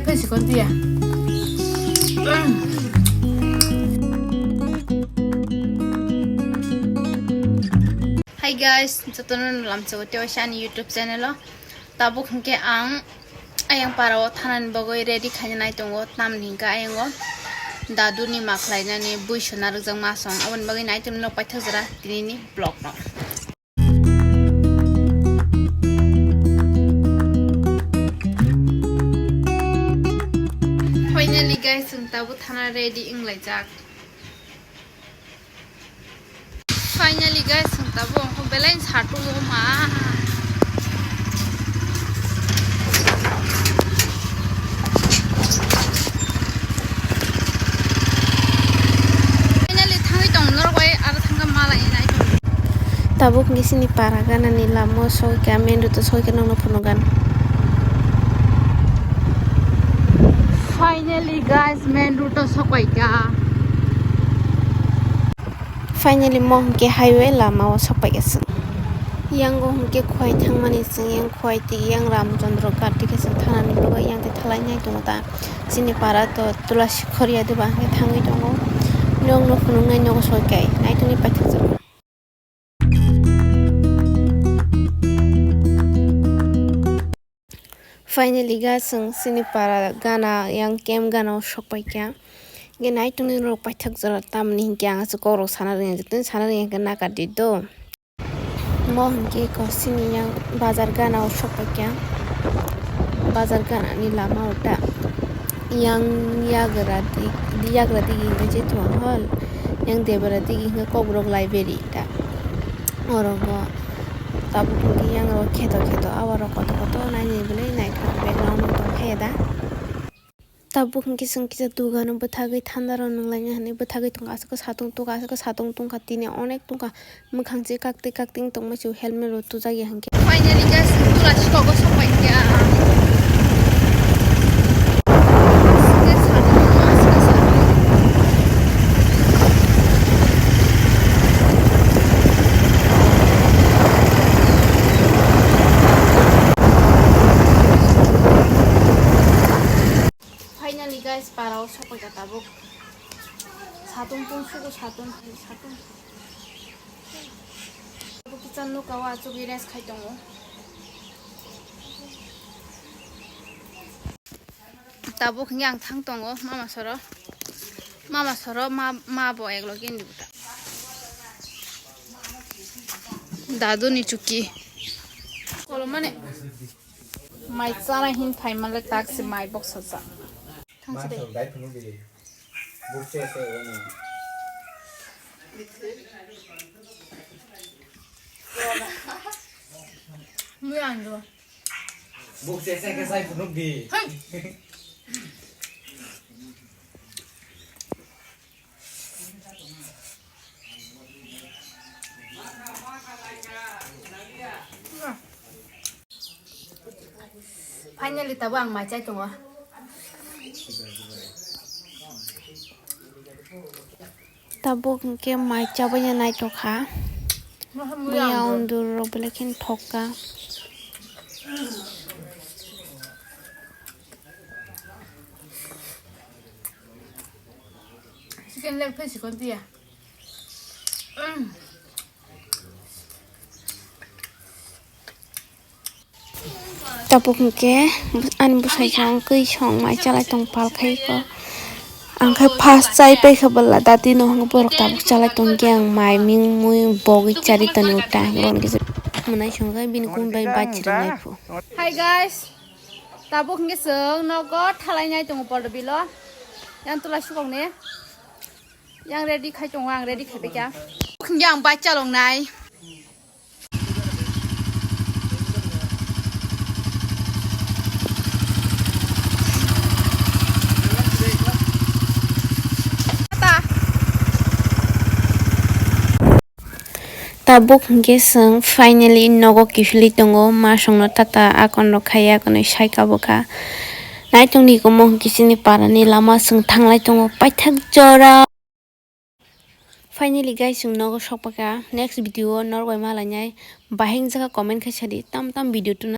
Physical dia. Hi guys, Jotono Long YouTube channel lo. Tabuk hingke ang ayang parao tanan bagoy ready kanya nai tongo tam hingka ayango dadu ni maklai na ni Buisu narujang masong awan bagoy nai tum lo paithajra tini ni vlog no. Finally guys, tabu thana ready inglai jak. Finally guys, tabu ko belain satu ma. Finally thangi tong norway ar thanga malai nai tong. Tabu ngisi ni paragan ani lamo soi ka mendu to soi ka nang no phonogan. Finally guys, main route sakai ka. Finally mong ke highway lama o sakai ka. Yang go ke khoi thangmani sing yang khoi ti yang Ramchandra Kartik ke thana ni baga yang te thalai nai tongo ta. Sini para to Tolashikhar ya de ba ke thangi tongo. Nong no phunung nai no soi kai. Nai to ni paithak. Finally guys, sini para gana yang kem gana sakai ka. Ge nai to ni ro paithak jara tamni hingke ang su korok sana ring jitin sana ring ke na kati do. Mo hingke ko sini yang bazar gana sakai ka. Bazar gana ni lama uta. Yang yagrati ge je to hol. Yang Debbarma ge Kokborok library ta. Orogo tabu ke yang ro kheto awaro koto nai ni bele nai ka background to kheda. Tabu ke sing kisa duga no bethagi thanda ro nang lai hani bethagi tung asaka satung tung katine onek tung ka mukhang je kakting tong ma chu helmet ro tu jagi hanke. Finally guys, Tolashikhar go sakai ka. Finally guys, parao sakai ka tabuk. Satung sugo satung. Tabuk kitchen no kawa chugi rice khai tongo. Tabuk yang thang tongo mama soro ma bo eglo kin dibuta. Dadu ni chuki. Kolo mane mai chana hin thai male taxi mai box sa. Muyando. Bukse ke sai punuk di. Finally tabu ang mai chai tongo. Tabu ke mai chabanya nai tokha. Muya undur ro belekin thoka. Chicken leg physical dia. Tabuk ke an busai chang kai chong mai chalai tong pal khai ko ang khai fast chai pe khabala dati no hang borok tabuk chalai tong gyang mai ming mui bogi chari tan uta gon ge munai songai bin kun bai bachira nai pu. Hi guys, tabuk ke seng no go thalai nai tong por bilo yang Tolashikhar ne yang ready khai tong ang ready khai pe kya yang bacha long nai. Tabuk hingke seng finally nogo kifli tongo masong no tata akon ro khaya kono sai ka boka nai tong ni ko mo kisini para ni lama seng thanglai tongo paithak jora. Finally guys, nogo sokpaka next video norway malanyai bahing jaka comment khaisadi tam video tu